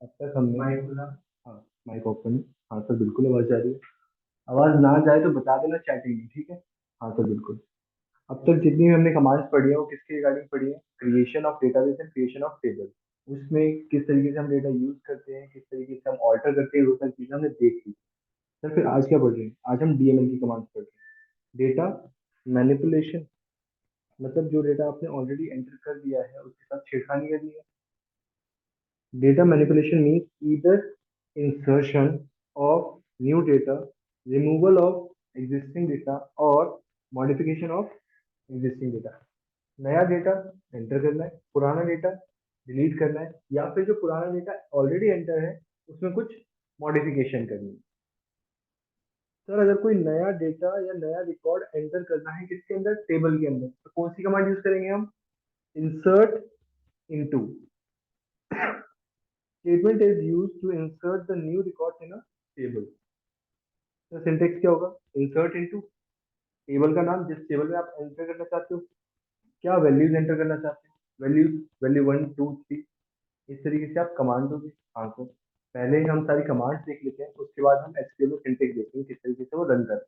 अब तक हमने हाँ माइक ओपन। हाँ सर बिल्कुल आवाज जा रही है। आवाज ना जाए तो बता देना चैटिंग में, ठीक है। हाँ सर बिल्कुल। अब तक जितनी भी हमने कमांड्स पढ़ी है वो किसके रिगार्डिंग पढ़ी है? Creation of database and creation of table. उसमें किस तरीके से हम डेटा यूज करते हैं, किस तरीके से हम ऑल्टर करते हैं, वो सारी चीजें हमने देख ली। सर फिर आज क्या पढ़ रहे हैं? आज हम डीएमएल की कमांड्स पढ़ रहे हैं। डेटा मैनिपुलेशन, मतलब जो डेटा आपने ऑलरेडी एंटर कर दिया है उसके साथ छेड़खानी करनी है। Data manipulation means either insertion of new data, removal of existing data or modification of existing data। नया डेटा एंटर करना है, पुराना डेटा डिलीट करना है, या फिर जो पुराना डेटा ऑलरेडी एंटर है उसमें कुछ मॉडिफिकेशन करनी है। सर अगर कोई नया डेटा या नया रिकॉर्ड एंटर करना है किसके अंदर? टेबल के अंदर, तो कौन सी कमांड यूज करेंगे हम? Insert into. Statement is used to insert the new records in a table। तो सिंटेक्स क्या होगा? इंसर्ट इनटू, टेबल का नाम जिस टेबल में आप एंटर करना चाहते हो, क्या वैल्यूज एंटर करना चाहते हो, वैल्यूज, वैल्यू 1 2 3, इस तरीके से आप कमांड दोगे। हाँ सर, पहले हम सारी कमांड्स देख लेते हैं, उसके बाद हम एसक्यूएल में सिंटेक्स देखते हैं किस तरीके से वो रन कर रहा है।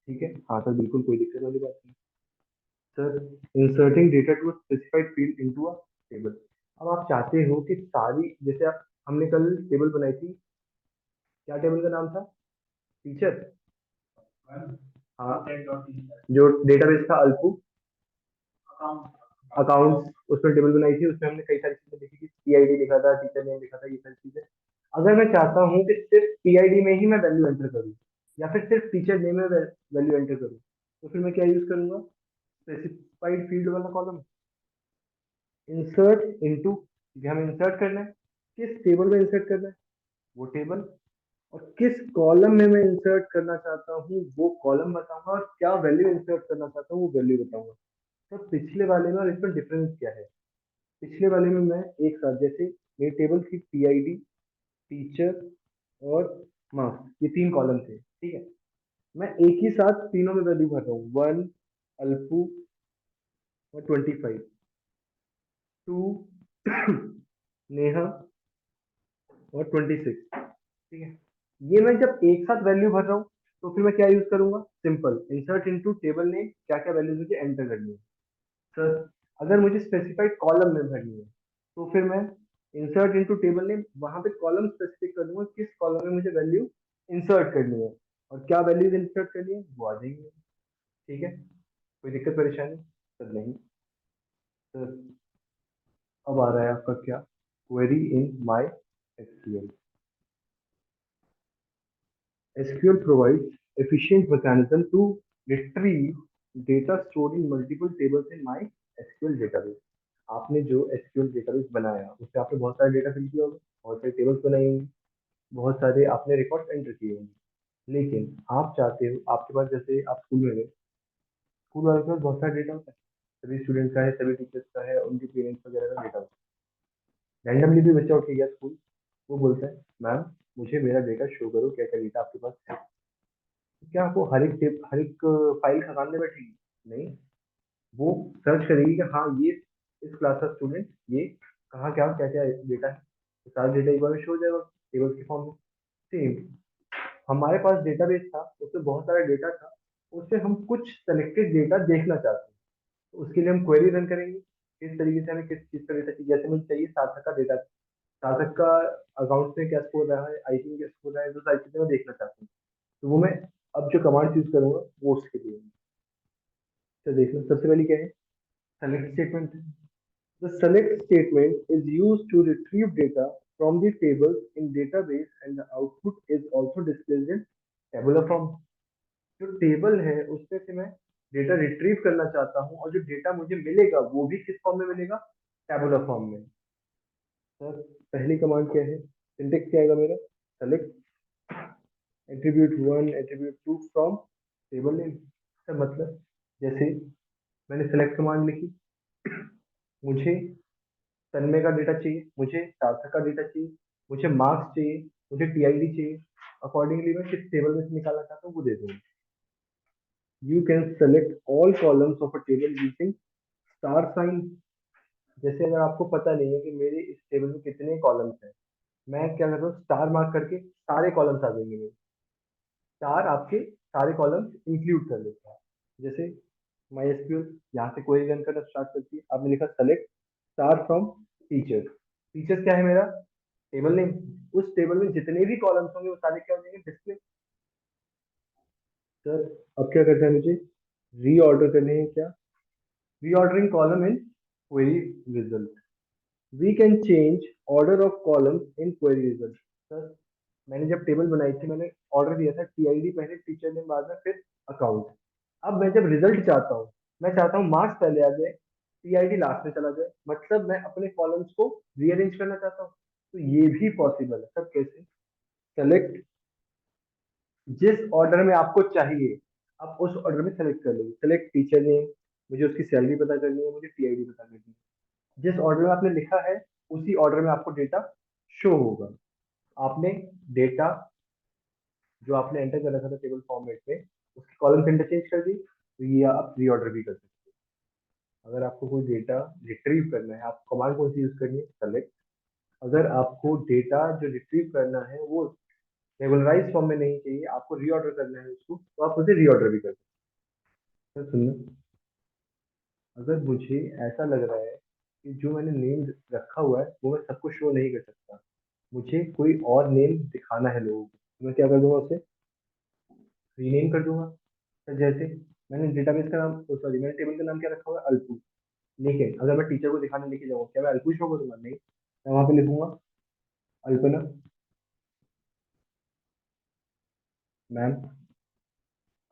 ठीक है, हाँ सर बिल्कुल, कोई दिक्कत वाली बात नहीं। Sir inserting data to specified field into a table. अब आप चाहते हो कि सारी, जैसे आप, हमने कल टेबल बनाई थी, क्या टेबल का नाम था? टीचर। हाँ, जो डेटाबेस था अल्पू अकाउंट्स, उसमें टेबल बनाई थी, उसमें हमने कई सारी चीजें लिखी थी, पीआईडी लिखा था, टीचर नेम लिखा था, ये सारी चीजें। अगर मैं चाहता हूँ कि सिर्फ पीआईडी में ही मैं वैल्यू एंटर करूँ, या फिर सिर्फ टीचर नेम में वैल्यू एंटर करूँ, तो फिर मैं क्या यूज करूंगा? स्पेसिफाइड फील्ड वाला कॉलम, इंसर्ट इनटू। हमें इंसर्ट करना है, किस टेबल में इंसर्ट करना है वो टेबल, और किस कॉलम में मैं इंसर्ट करना चाहता हूँ वो कॉलम बताऊंगा, और क्या वैल्यू इंसर्ट करना चाहता हूँ वो वैल्यू बताऊंगा। तो पिछले वाले में और इसमें डिफरेंस क्या है? पिछले वाले में मैं एक साथ, जैसे मेरी टेबल थी पीआईडी, टीचर और मार्क्स, ये 3 कॉलम थे, ठीक है। मैं एक ही साथ तीनों में वैल्यू भर रहा हूँ, 1 अल्पू और 25, 2 नेहा और 26, ठीक है। ये मैं जब एक साथ वैल्यू भर रहा हूँ, तो फिर मैं क्या यूज करूंगा? सिंपल इंसर्ट इनटू टेबल ने क्या क्या वैल्यूज मुझे एंटर करनी है। सर अगर मुझे स्पेसिफाइड कॉलम में भरनी है, तो फिर मैं इंसर्ट इनटू टेबल ने वहां पे कॉलम स्पेसिफिक कर दूंगा, किस कॉलम में मुझे वैल्यू इंसर्ट करनी है, और क्या वैल्यूज इंसर्ट करनी है वो आ जाएंगी। ठीक है, कोई दिक्कत परेशानी? सर नहीं। सर अब आ रहा है आपका क्या? Query in my SQL. SQL provides efficient mechanism to retrieve data stored in multiple tables in MySQL database। आपने जो SQL डेटाबेस बनाया उससे आपने बहुत सारे डेटा फिल किया होगा, बहुत सारे टेबल्स बनाई होंगी, बहुत सारे आपने रिकॉर्ड एंटर किए होंगे। लेकिन आप चाहते हो, आपके पास, जैसे आप स्कूल में गए, स्कूल वालों के पास बहुत सारा डेटा होता है, सभी स्टूडेंट्स का है, सभी टीचर्स का है, उनके पेरेंट्स वगैरह का डेटा होता है। रैंडमली भी बच्चा उठ के गया स्कूल, वो बोलता है मैम मुझे मेरा डेटा शो करो, क्या क्या डेटा आपके पास है। क्या आपको हर एक फाइल खंगालने बैठेगी? नहीं, वो सर्च करेगी कि हाँ ये इस क्लास का स्टूडेंट, ये कहाँ क्या क्या क्या डेटा है, तो सारा डेटा एक बार में शो हो जाएगा टेबल्स के फॉर्म में। सेम हमारे पास डेटाबेस था, उसमें बहुत सारा डेटा था, उससे हम कुछ सेलेक्टेड डेटा देखना चाहते हैं, तो उसके लिए हम क्वेरी रन करेंगे। किस तरीके से हमें किस चीज का डेटा चाहिए, जैसे मुझे चाहिए सार्थक का डेटा, सार्थक का अकाउंट में क्या स्कोर रहा है, आईटी में क्या स्कोर रहा है, जो सारी चीजें मैं देखना चाहता हूँ, तो वो मैं अब जो कमांड यूज करूंगा वो उसके लिए है। तो देखना, सबसे पहले क्या है? Select statement. The select statement is used to retrieve data from the table in database and the output is also displayed in tabular form. जो टेबल है उसमें से मैं डेटा रिट्रीव करना चाहता हूँ, और जो डेटा मुझे मिलेगा वो भी किस फॉर्म में मिलेगा? टेबुलर फॉर्म में। सर पहली कमांड क्या है? सिंटेक्स क्या आएगा मेरा? Select attribute 1 attribute 2 from table name. Sir मतलब, जैसे मैंने सेलेक्ट कमांड लिखी, मुझे तन्मय का डेटा चाहिए, मुझे सार्थक का डेटा चाहिए, मुझे मार्क्स चाहिए, मुझे टीआईडी चाहिए, अकॉर्डिंगली मैं किस टेबल में से निकालना चाहता हूँ वो दे दूंगा। You can select all columns of a table using star sign. जैसे अगर आपको पता नहीं है कि मेरे इस टेबल में कितने कॉलम्स हैं, मैं क्या करता हूँ, स्टार मार्क करके सारे कॉलम्स आ जाएंगे मेरे। स्टार आपके सारे कॉलम्स इंक्लूड कर लेता है। जैसे माई एसक्यूएल यहाँ से क्वेरी रन करना स्टार्ट करती है, आपने लिखा select star from teacher. Teacher क्या है मेरा, टेबल नेम। उस टेबल में जितने भी कॉलम्स होंगे वो सारे क्या हो जाएंगे, डिस्प्ले। सर अब क्या करना है मुझे, रीऑर्डर करने हैं क्या, reordering column in query result. We can change order of columns in query result. Sir मैंने जब टेबल बनाई थी, मैंने ऑर्डर दिया था टीआईडी पहले, टीचर नेम बाद में, फिर अकाउंट। अब मैं जब रिजल्ट चाहता हूँ, मैं चाहता हूँ मार्क्स पहले आ जाए, टीआईडी लास्ट में चला जाए, मतलब मैं अपने कॉलम्स को रीअरेंज करना चाहता हूँ। तो ये भी पॉसिबल है सर। कैसे, सेलेक्ट, जिस ऑर्डर में आपको चाहिए आप उस ऑर्डर में सेलेक्ट कर लीजिए। सेलेक्ट टीचर नेम, मुझे उसकी सैलरी पता करनी है, मुझे टीआईडी पता करनी है। जिस ऑर्डर में आपने लिखा है उसी ऑर्डर में आपको डेटा शो होगा। आपने डेटा जो आपने एंटर कर रखा था टेबल फॉर्मेट में, उसकी कॉलम इंटरचेंज कर दी, तो ये आप रीऑर्डर भी कर सकते हैं। अगर आपको कोई डेटा रिट्रीव करना है, आप कमांड कौन सी यूज करनी है, सेलेक्ट। अगर आपको डेटा जो रिट्रीव करना है वो रेगुलराइज फॉर्म में नहीं चाहिए, आपको रीऑर्डर करना है उसको, तो आप उसे रीऑर्डर भी कर सकते हैं। सुनिए, अगर मुझे ऐसा लग रहा है कि जो मैंने नेम रखा हुआ है वो मैं सबको शो नहीं कर सकता, मुझे कोई और नेम दिखाना है लोगों को, तो मैं क्या कर दूंगा, उसे रीनेम कर दूंगा। तो जैसे मैंने डेटाबेस का नाम, सॉरी मैंने टेबल का नाम क्या रखा हुआ है, अल्पू। लेकिन अगर मैं टीचर को दिखाने लेके जाऊंगा, क्या मैं अल्पू शो करूंगा, नहीं, मैं वहां पे लिखूंगा अल्पना मैम।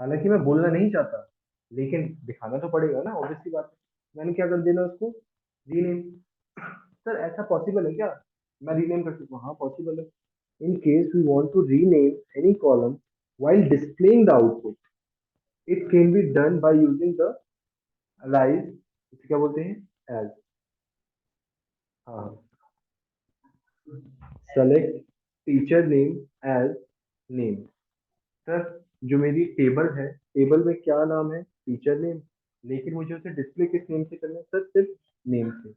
हालांकि मैं बोलना नहीं चाहता, लेकिन दिखाना तो पड़ेगा ना, ऑब्वियस सी बात है। मैंने क्या कर देना उसको, रीनेम। सर ऐसा पॉसिबल है क्या, मैं रीनेम कर सकता हूँ, हाँ पॉसिबल है। In case we want to rename any column while displaying the output, it can be done by using the alias, इसे क्या बोलते हैं, as। हाँ, select teacher name as name. Sir जो मेरी टेबल है, टेबल में क्या नाम है, टीचर नेम, लेकिन मुझे उसे डिस्प्ले किस नेम से करना है, सर सिर्फ नेम से।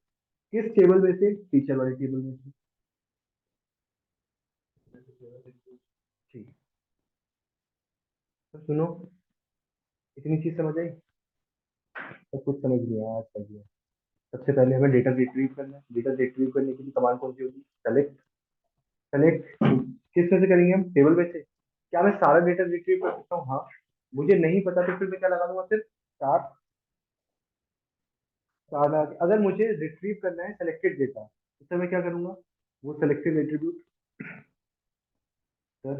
किस टेबल में से, टीचर वाली टेबल में से। ठीक, तो सुनो, इतनी चीज समझ आई, सब कुछ समझ नहीं आया आज तक में। सबसे पहले हमें डेटा रिट्रीव करना है, डेटा रिट्रीव करने के लिए कमांड कौन सी होगी, सेलेक्ट। सेलेक्ट किस में से करेंगे हम, टेबल में से। क्या मैं सारा डेटा रिट्रीव कर सकता हूँ, हाँ। मुझे नहीं पता तो फिर मैं क्या लगा दूंगा, सिर्फ स्टार। स्टार लगा के अगर मुझे रिट्रीव करना है सेलेक्टेड डेटा, तो फिर मैं क्या करूंगा, वो सेलेक्टेड एट्रीब्यूट। सर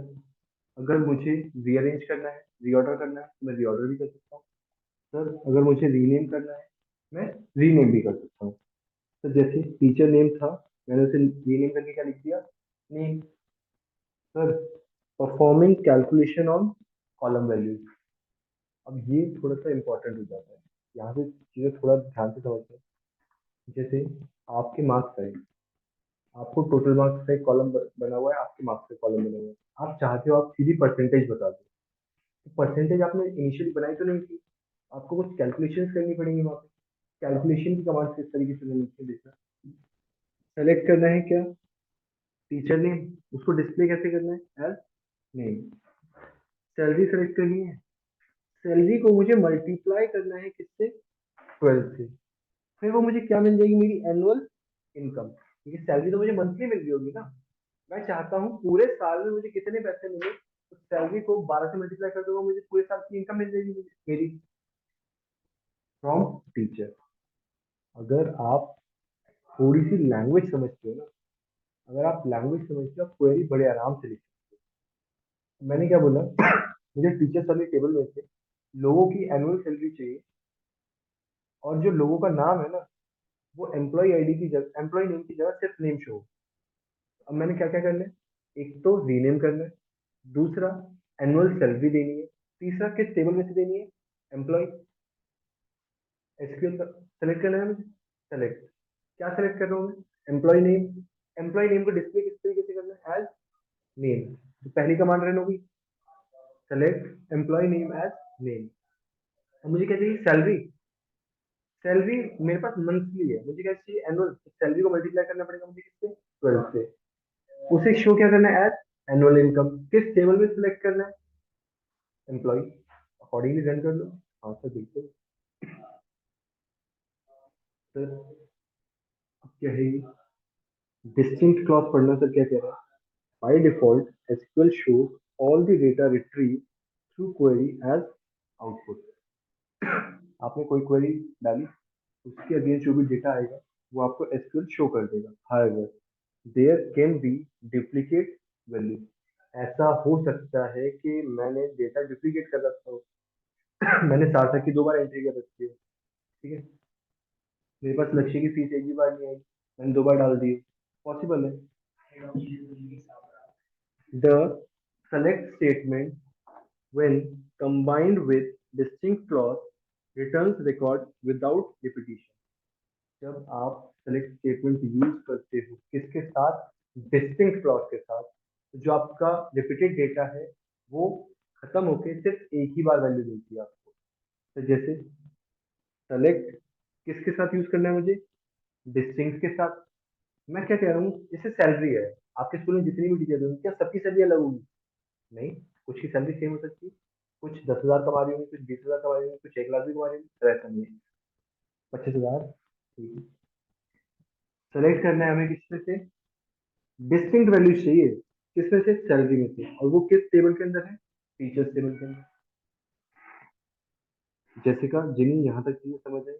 अगर मुझे रीअरेंज करना है, रीऑर्डर करना है, तो मैं रीऑर्डर भी कर सकता हूँ। सर अगर मुझे रीनेम करना है, मैं रीनेम भी कर सकता हूँ। तो जैसे टीचर नेम था, मैंने उसे रीनेम करके क्या लिख दिया, name. Sir performing calculation on column values. अब ये थोड़ा सा इंपॉर्टेंट हो जाता है, यहाँ से चीजें थोड़ा ध्यान से समझते हैं। जैसे आपके मार्क्स है, आपको टोटल मार्क्स का एक कॉलम बना हुआ है, आपके मार्क्स का कॉलम बना हुआ है, आप चाहते हो आप सीधी परसेंटेज बता दो। तो परसेंटेज आपने इनिशियली बनाई तो नहीं थी, आपको कुछ कैलकुलेशंस करनी पड़ेंगी वहाँ पे। कैलकुलेशन की कमांड किस तरीके से बनती है देखना। सेलेक्ट करना है क्या, टीचर नेम, उसको डिस्प्ले कैसे करना है, एज नेम। सैलरी सेलेक्ट करनी है, सैलरी को मुझे मल्टीप्लाई करना है किससे, 12 से। फिर वो मुझे क्या मिल जाएगी, मेरी एनुअल इनकम, क्योंकि सैलरी तो मुझे मंथली मिल रही होगी ना। मैं चाहता हूँ पूरे साल में मुझे कितने पैसे मिले, तो सैलरी को 12 से मल्टीप्लाई कर दूंगा, मुझे पूरे साल की इनकम मिल जाएगी मुझे मेरी, फ्रॉम टीचर। अगर आप थोड़ी सी लैंग्वेज समझते हो ना, अगर आप लैंग्वेज समझते हो, आप क्वेरी बड़े आराम से लिख सकते हो। मैंने क्या बोला, मुझे टीचर्स वाली टेबल में से लोगों की एनुअल सैलरी चाहिए, और जो लोगों का नाम है ना, वो एम्प्लॉय आईडी की जगह, एम्प्लॉय नेम की जगह सिर्फ नेम शो। अब मैंने क्या क्या करना है, एक तो रीनेम करना है, दूसरा एनुअल सैलरी देनी है, तीसरा किस टेबल में से देनी है, एम्प्लॉय। एसक्यूएल सेलेक्ट करना है मुझे, सेलेक्ट, क्या सेलेक्ट कर रहा हूँ मैं, एम्प्लॉय नेम। एम्प्लॉय नेम को डिस्प्ले किस तरीके से करना है, एज नेम। तो पहली कमांड रन होगी, select employee name as name. अब मुझे क्या चाहिए, सैलरी। सैलरी मेरे पास मंथली है, मुझे क्या चाहिए, एनुअल। सैलरी को मल्टीप्लाई करना पड़ेगा मुझे किससे, 12 से। उसे शो क्या करना है? As annual income. किस टेबल में सिलेक्ट करना है? एम्प्लॉय। अकॉर्डिंगली रन कर लो। हाँ सर बिल्कुल। सर अब क्या है? डिस्टिंक्ट क्लॉज पढ़ना सर, क्या कह रहा है? By default SQL shows all the data retrieve through query as output. आपने कोई क्वेरी डाली, उसके अगेंस्ट जो भी डेटा आएगा वो आपको एसक्यूएल शो कर देगा। However there can be duplicate value. ऐसा हो सकता है कि मैंने डेटा डुप्लीकेट कर रखा हो। मैंने सार्थक की 2 बार एंट्री कर रखी है, ठीक है। मेरे पास लक्ष्य की फीस एक भी बार नहीं आई, मैंने 2 बार डाल दी। पॉसिबल है। The select statement, when combined with distinct clause, returns record without repetition. जब आप select statement यूज करते हो किसके साथ? distinct clause के साथ, तो जो आपका repeated data है वो खत्म होके सिर्फ एक ही बार वैल्यू देती है आपको। तो जैसे select किसके साथ यूज करना है मुझे? distinct के साथ। मैं क्या कह रहा हूँ, जैसे सैलरी है, आपके स्कूल में जितनी भी टीचर होंगी क्या सबकी सैलरी अलग होगी? नहीं, कुछ की सैलरी सेम हो सकती है। कुछ 10,000 कमा रही होंगी, कुछ 20,000 कमा रही होंगी, कुछ 1 लाख भी कमा रही होंगी, तो ऐसा नहीं है। 25,000। ठीक है। सेलेक्ट करना है हमें किसमें से? डिस्टिंक्ट वैल्यू चाहिए। किसमें से? सैलरी में से। और वो किस टेबल के अंदर है? टीचर्स टेबल के अंदर। जैसिका, जिन्हें यहाँ तक चीजें समझ आई,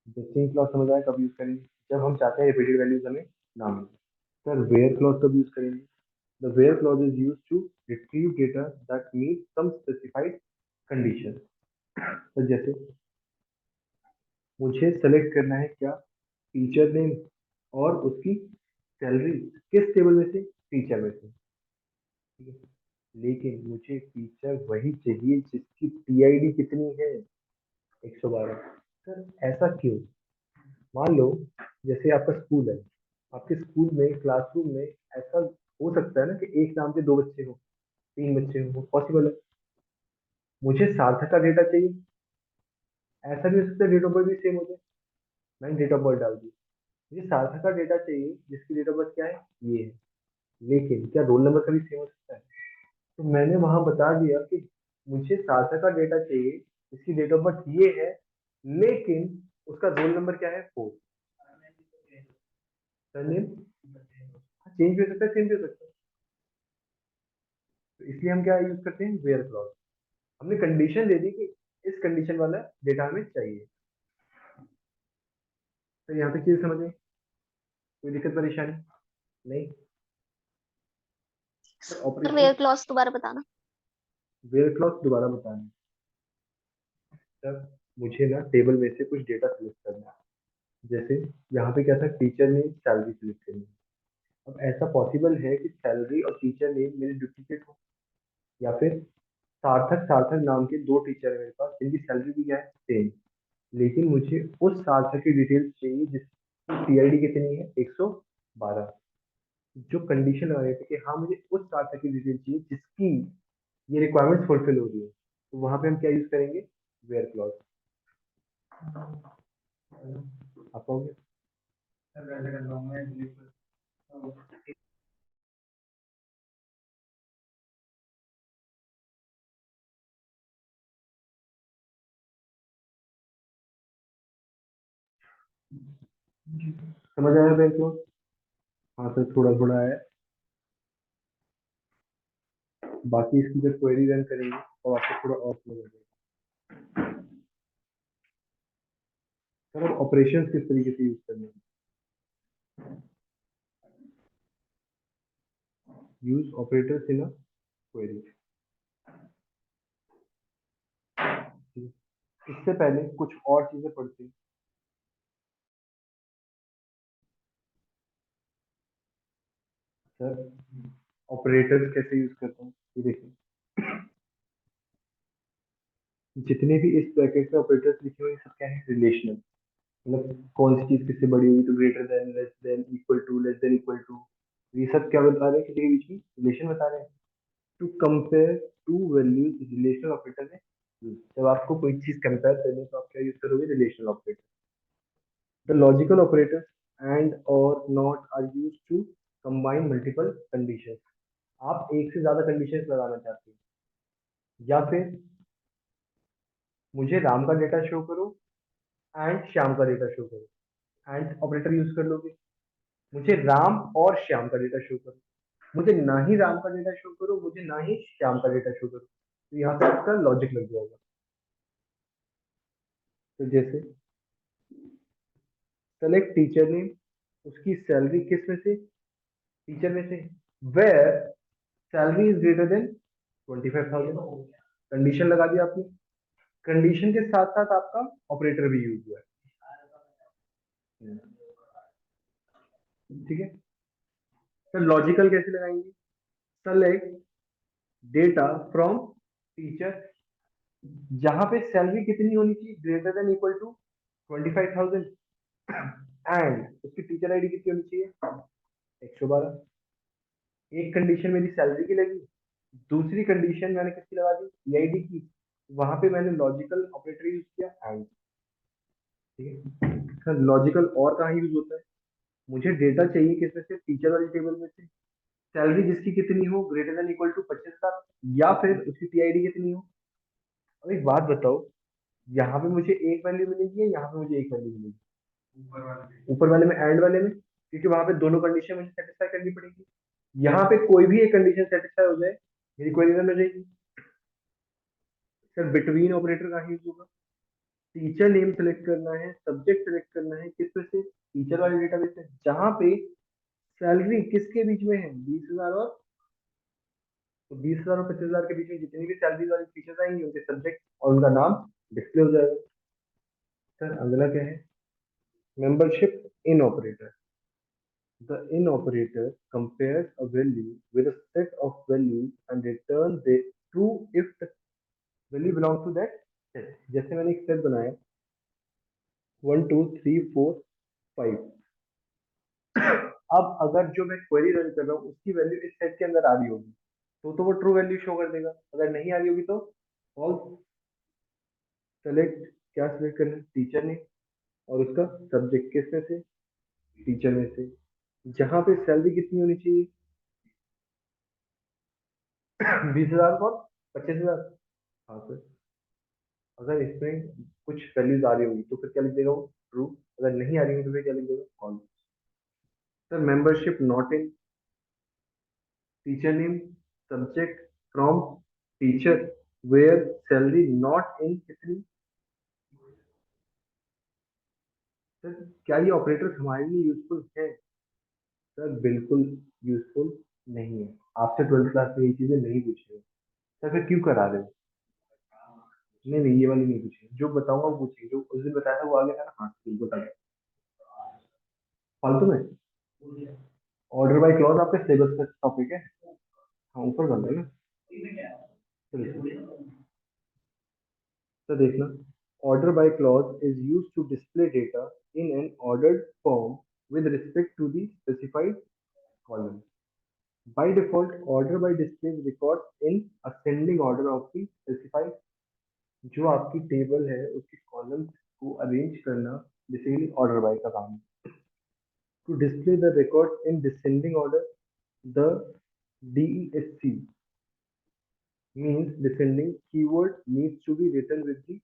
डिस्टिंक्ट क्लॉज समझ आया कब यूज करेंगे? जब हम चाहते हैं रिपीटेड वैल्यूज हमें ना मिले। सर वेयर क्लॉज कब यूज करेंगे? The where clause is use to retrieve data that meet some specified condition. तो जैसे मुझे सेलेक्ट करना है क्या? टीचर नेम और उसकी सैलरी। किस टेबल में से? टीचर में से, ठीक है। लेकिन मुझे टीचर वही चाहिए जिसकी टीआईडी कितनी है? 112। सर ऐसा क्यों? मान लो जैसे आपका स्कूल है, आपके स्कूल में क्लासरूम में ऐसा हो सकता है ना कि एक नाम के 2 बच्चे हो, 3 बच्चे हो, पॉसिबल है। मुझे सार्थक का डेटा चाहिए। ऐसा भी हो सकता है डेट ऑफ बर्थ भी सेम हो जाए। मैंने डेट ऑफ बर्थ डाल दी। मुझे सार्थक का डेटा चाहिए जिसकी डेट ऑफ बर्थ क्या है? ये है। लेकिन क्या रोल नंबर कभी सेम हो सकता है? तो मैंने वहां बता दिया कि मुझे सार्थक का डेटा चाहिए, इसकी डेट ऑफ बर्थ ये है, लेकिन उसका रोल नंबर क्या है? 4। सरनेम चेंज भी हो सकता है, सेम भी हो सकता है। तो इसलिए हम क्या यूज करते हैं? Where clause. हमने कंडीशन दे दी कि इस कंडीशन वाला डेटा हमें चाहिए। तो यहाँ तक चीज समझ में? कोई दिक्कत परेशानी नहीं? Sir operation. वेयर क्लॉज दोबारा बताना। वेयर क्लॉज दोबारा बताना। तब मुझे ना टेबल में से कुछ डेटा सिलेक्ट करना है। जैसे यहाँ पे क्या था? टीचर ने सैलरी सिलेक्ट करनी है। अब ऐसा पॉसिबल है कि सैलरी और टीचर नेम मेरे डुप्लीकेट हो, या फिर सार्थक सार्थक नाम के 2 टीचर है मेरे पास जिनकी सैलरी भी क्या है? सेम। लेकिन मुझे उस सार्थक की डिटेल्स चाहिए जिसकी टीआईडी कितनी है? 112। जो कंडीशन लगा रहे थे कि हाँ मुझे उस सार्थक की डिटेल चाहिए जिसकी ये रिक्वायरमेंट्स फुलफिल हो रही है, तो वहां पे हम क्या यूज करेंगे? Where clause. आप कहोगे समझ आया वेयर क्लॉज? हाँ सर थोड़ा थोड़ा है। बाकी इसकी जब क्वेरी रन करेंगे तो आपको थोड़ा और समझ आ जाएगा। सर अब ऑपरेशन किस तरीके से यूज करने हैं? Use operators in a query. इससे पहले कुछ और चीजें पढ़ते हैं। सर ऑपरेटर्स कैसे यूज करते हैं ये देखिए। जितने भी इस ब्रैकेट में ऑपरेटर्स लिखे हुए हैं सब क्या है? रिलेशनल। मतलब कौन सी चीज किससे बड़ी हुई, तो greater than, less than, equal to, less than equal to. ये सब क्या बता रहे हैं? किसी के बीच में रिलेशन बता रहे हैं। To compare two values relational operator है। जब आपको कोई चीज कंपेयर करनी है तो आप क्या यूज करोगे? Relational operator. The logical operator and और not are use to combine multiple condition. आप एक से ज्यादा कंडीशंस लगाना चाहते हैं, या फिर मुझे राम का डेटा शो करो एंड श्याम का डेटा शो करो, एंड ऑपरेटर यूज कर लोगे। मुझे राम और श्याम का डेटा शो करो, मुझे ना ही राम का डेटा शो करो, मुझे ना ही श्याम का डेटा शो करो, तो यहाँ पे आपका लॉजिक लग जाएगा। तो जैसे सेलेक्ट टीचर नेम, उसकी सैलरी किस में से, टीचर में से, where salary is greater than 25,000। Condition लगा दिया आपने, कंडीशन के साथ साथ आपका ऑपरेटर भी यूज हुआ है। ठीक है, तो लॉजिकल कैसे लगाएंगे? सेलेक्ट डेटा फ्रॉम टीचर, जहां पे सैलरी कितनी होनी चाहिए, greater than equal to 25,000, and उसकी टीचर आईडी कितनी होनी चाहिए, 112। एक कंडीशन मेरी सैलरी की लगी, दूसरी कंडीशन मैंने किसकी लगा दी, ईआईडी की। वहां पे मैंने लॉजिकल ऑपरेटर यूज किया एंड। ठीक है सर, लॉजिकल और कहाँ यूज होता है? मुझे डेटा चाहिए किसमें से, टीचर वाली टेबल में से, सैलरी जिसकी कितनी हो, ग्रेटर देन इक्वल टू 25,000, या फिर उसकी टीआईडी कितनी हो। अब एक बात बताओ, यहाँ पे मुझे एक वैल्यू मिलेगी या यहाँ पे मुझे एक वैल्यू मिलेगी? ऊपर वाले में, एंड वाले में, क्योंकि वहां पे दोनों कंडीशन मुझे सेटिस्फाई करनी पड़ेगी। यहाँ पे कोई भी एक कंडीशन सेटिस्फाई हो जाए, मेरी क्वेरी रन हो जाएगी। सर बिटवीन ऑपरेटर का यूज होगा, टीचर नेम सेलेक्ट करना है, सब्जेक्ट सेलेक्ट करना है, किस में से, टीचर वाले डेटाबेस से, जहां पे सैलरी किसके बीच में है, 20,000 और, तो 20,000 और 25,000 के बीच में जितनी भी सैलरी वाली फीचर्स आएंगी, उनके सब्जेक्ट और उनका नाम डिस्प्ले हो जाएगा। सर अगला क्या है, membership in operator. The in operator compares a value with a set of values and returns the true if the value belongs to that set। जैसे मैंने एक सेट बनाया 1 2 3 4 5, अब अगर जो मैं क्वेरी रन कर रहा हूँ उसकी वैल्यू इस सेट के अंदर आ रही होगी, तो वो ट्रू वैल्यू शो कर देगा, अगर नहीं आ रही होगी तो फॉल्स। सेलेक्ट, क्या सिलेक्ट करना है, टीचर ने, और उसका सब्जेक्ट किस में से, टीचर में से, जहां पे सैलरी कितनी होनी चाहिए, 20,000 और 25,000। हाँ सर, अगर इसमें कुछ वैल्यूज आ रही होगी तो फिर क्या लिख देगा वो, ट्रू। अगर नहीं आ रही होगी तो फिर क्या लिख देगा, false. Sir membership not in, teacher name, subject from teacher, where salary not in कितनी। सर क्या ये ऑपरेटर हमारे लिए यूजफुल है? सर बिल्कुल यूजफुल नहीं है, आपसे 12th क्लास में ये चीजें नहीं पूछ रहे। सर फिर क्यों करा रहे हो? नहीं नहीं, ये वाली नहीं पूछेगी, जो बताऊंगा वो पूछेगी, जो उस दिन बताया था वो आगे था ना, हाँ बिल्कुल बता दो। फालतू में ऑर्डर बाय क्लॉज आपके सिलेबस का टॉपिक है, हाँ ऊपर कर देना। चलिए तो देखना, order by clause is used to display data in an ordered form with respect to the specified column. By default, order by displays records in ascending order of the specified। जो आपकी टेबल है उसके columns को arrange करना basically order by का काम है। To display the records in descending order, the DESC means descending keyword needs to be written with the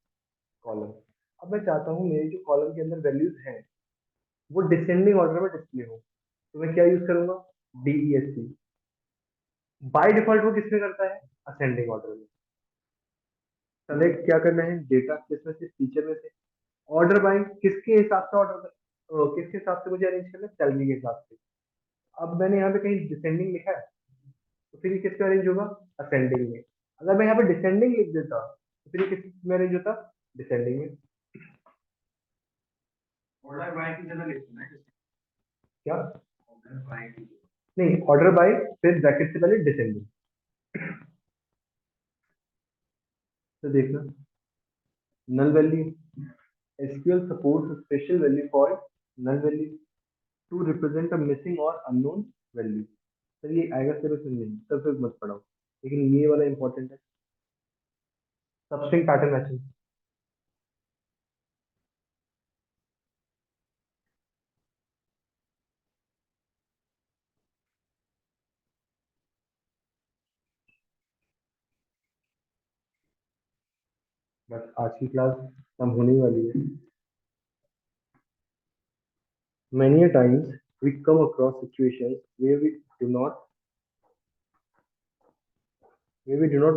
column। अब मैं चाहता हूँ मेरी जो कॉलम के अंदर वैल्यूज हैं वो डिसेंडिंग ऑर्डर में डिस्प्ले हो, तो मैं क्या यूज करूंगा, DESC। बाय डिफॉल्ट वो किसमें करता है, असेंडिंग ऑर्डर में। सेलेक्ट, क्या करना है, डेटा किसमें से, टीचर में से, ऑर्डर बाय किसके हिसाब से, ऑर्डर किसके हिसाब से मुझे अरेंज करना है, सैलरी के हिसाब से। अब मैंने यहाँ पे कहीं डिसेंडिंग लिखा है, तो फिर ये किस पे अरेंज होगा, असेंडिंग में। अगर मैं यहाँ पे डिसेंडिंग लिख देता तो फिर ये किस में अरेंज होता, डिसेंडिंग में। ऑर्डर बाय की जगह लिखना है क्या, नहीं ऑर्डर बाय फिर ब्रैकेट से पहले डिसेंडिंग। तो देखना, null value, SQL supports a special value called null value to represent a missing or unknown value। Sir ये आएगा सिर्फ नहीं, सर फिर मत पढ़ाओ, लेकिन ये वाला इंपॉर्टेंट है, सबस्ट्रिंग पैटर्न मैचिंग। बस आज की क्लास हम होने वाली है। Many a times we come across situations where we do not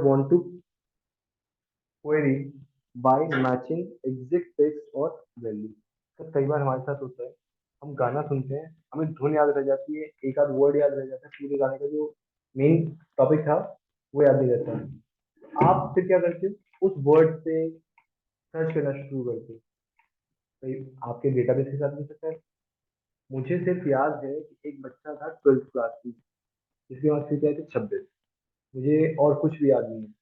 want to query by matching exact text or value। तो कई बार हमारे साथ होता है, हम गाना सुनते हैं, हमें धुन याद रह जाती है, एक आध वर्ड याद रह जाता है, पूरे गाने का जो मेन टॉपिक था वो याद नहीं रहता है। आप फिर क्या करते हो, उस वर्ड से सर्च करना शुरू करते हो। भाई आपके डेटाबेस के साथ भी सकता है। मुझे सिर्फ याद है कि एक बच्चा था 12th क्लास की, जिसके मार्क्स शीट आए थे 26। मुझे और कुछ भी याद नहीं है।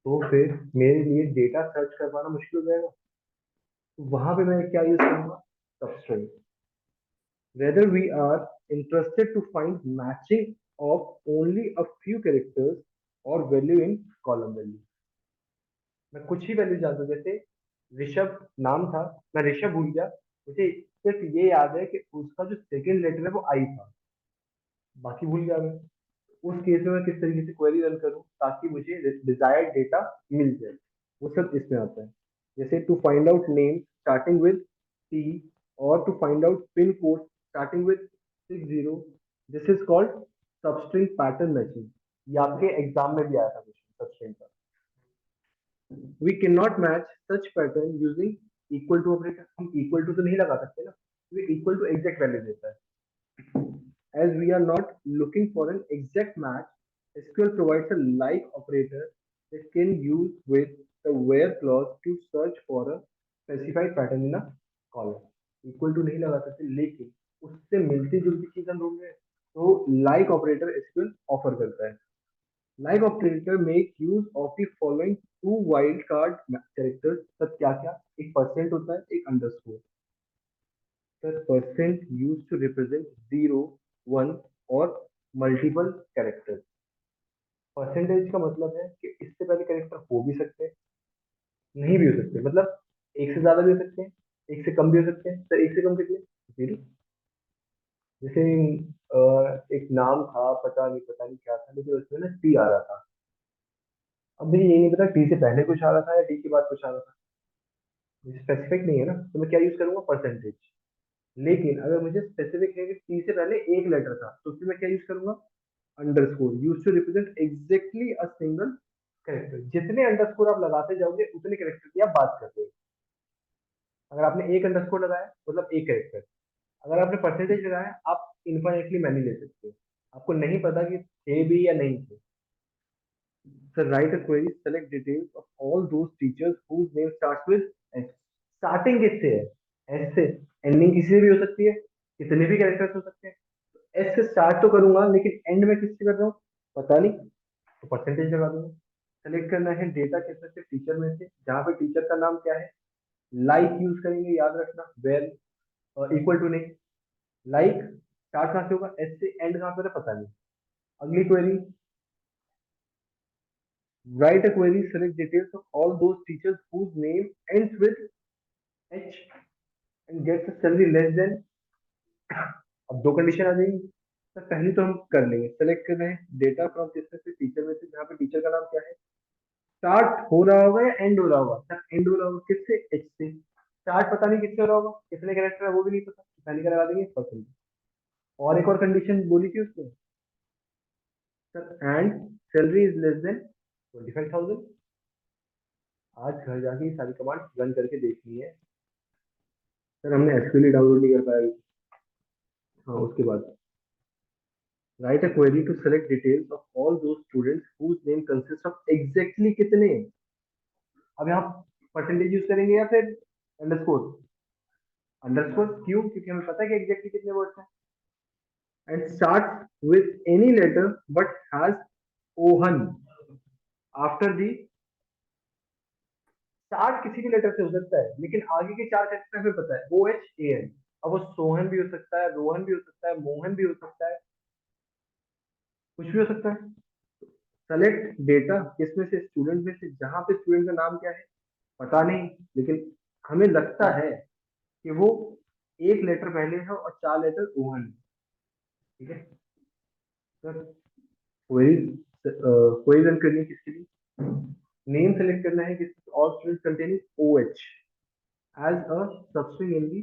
तो फिर मेरे लिए डेटा सर्च कर पाना मुश्किल हो जाएगा। तो वहां पे मैं क्या यूज करूंगा, substring. whether we are interested to find matching of only a few characters or value in column value। मैं कुछ ही वैल्यू जानता हूँ, जैसे ऋषभ नाम था, मैं ऋषभ भूल गया, मुझे सिर्फ ये याद है कि उसका जो सेकंड लेटर है वो आई था, बाकी भूल गया मैं। उस केस में मैं किस तरीके से क्वेरी रन करूं ताकि मुझे डिजायर्ड डेटा मिल जाए, वो सब इसमें आता है। जैसे to find out name starting with T, और to find out pin code starting with 60, this is called substring pattern matching. ये आपके एग्जाम में भी आया था क्वेश्चन सबस्ट्रिंग का। We can not match such pattern using equal to operator. हम equal to तो नहीं लगा सकते ना, ये इक्वल टू एग्जैक्ट वैल्यू देता है। As we are not looking for an exact match, SQL provides a like operator that can use with the where clause to search for a specified pattern in a column। Equal to नहीं लगा सकते, लेकिन उससे मिलती जुलती चीज हम ढूंढ रहे हैं, तो लाइक ऑपरेटर एसक्यूएल ऑफर करता है। Like operator make use of the following two wild card characters. तब क्या क्या, एक परसेंट होता है, एक underscore. Sir percent use to represent 0, 1 और मल्टीपल कैरेक्टर्स। परसेंटेज का मतलब है कि इससे पहले कैरेक्टर हो भी सकते हैं, नहीं भी हो सकते, मतलब एक से ज्यादा भी हो सकते हैं, एक से कम भी हो सकते हैं। सर एक से कम कितने, 0। जैसे एक नाम था, पता नहीं क्या था, लेकिन उसमें ना टी आ रहा था। अब मुझे ये नहीं पता टी से पहले कुछ आ रहा था या टी के बाद कुछ आ रहा था, मुझे स्पेसिफिक नहीं है ना, तो मैं क्या यूज करूंगा, परसेंटेज। लेकिन अगर मुझे स्पेसिफिक है कि टी से पहले एक लेटर था, तो फिर मैं क्या यूज करूंगा, underscore use to represent exactly a single character. जितने अंडरस्कोर आप लगाते जाओगे उतने कैरेक्टर की आप बात करते हो। अगर आपने एक अंडरस्कोर लगाया मतलब एक कैरेक्टर, अगर आपने परसेंटेज लगाया आप इनफाइनेटली मैनी ले सकते हो। आपको नहीं पता कि थे भी या नहीं थे। Sir write a query, select details of all those teachers whose name starts with S. Starting किससे है, एस से। एंडिंग किसी से भी हो सकती है, कितने भी कैरेक्टर्स हो सकते हैं। एस से स्टार्ट तो करूंगा, लेकिन एंड में किससे कर रहा हूँ पता नहीं, तो परसेंटेज लगा दूंगा। सेलेक्ट करना है डेटा किसमें से, टीचर में से, जहाँ पे टीचर का नाम क्या है। लाइक यूज करेंगे, याद रखना, वेल इक्वल टू नहीं। लाइक स्टार्ट कहाँ से होगा, एस से, एंड कहाँ पे होता है, पता नहीं। अगली query, write a query, select details of all those teachers whose name ends with H and gets a salary less than. अब दो कंडीशन आ जाएंगी। तो पहली तो हम कर लेंगे, सेलेक्ट कर रहे हैं डेटा फ्रॉम किसमें से, टीचर में से, जहाँ पे टीचर का नाम क्या है। स्टार्ट हो रहा होगा या एंड हो रहा होगा, सर एंड हो रहा होगा, किससे, एच से। स्टार्ट पता नहीं किससे हो रहा होगा, कितने कैरेक्टर है वो भी नहीं पता, पहले का लगा देंगे परसेंट। और एक और कंडीशन बोली थी उसने, sir and salary is less than 25,000। आज घर जाके ये सारी कमांड रन करके देखनी है। सर हमने एसक्यूएल डाउनलोड नहीं कर पाया अभी। हाँ उसके बाद, write a query to select details of all those students whose name consist of exactly कितने। अब यहाँ परसेंटेज यूज करेंगे या फिर अंडरस्कोर। अंडरस्कोर क्यों, क्योंकि हमें पता है कि एग्जैक्टली कितने वर्ड्स हैं। And start with any letter but has own after the. Start किसी भी लेटर से हो सकता है, लेकिन आगे के चार कैरेक्टर हमें पता है, ओ एच ए एन। अब वो सोहन भी हो सकता है, रोहन भी हो सकता है, मोहन भी हो सकता है, कुछ भी हो सकता है। सेलेक्ट डेटा किसमें से, स्टूडेंट में से, जहां पे स्टूडेंट का नाम क्या है पता नहीं, लेकिन हमें लगता है कि वो एक लेटर पहले है और चार लेटर ओहन है। ठीक है सर, क्वेरी क्वेरी रन करनी है किसके लिए, नेम सेलेक्ट करना है कि all student containing OH as a substring in the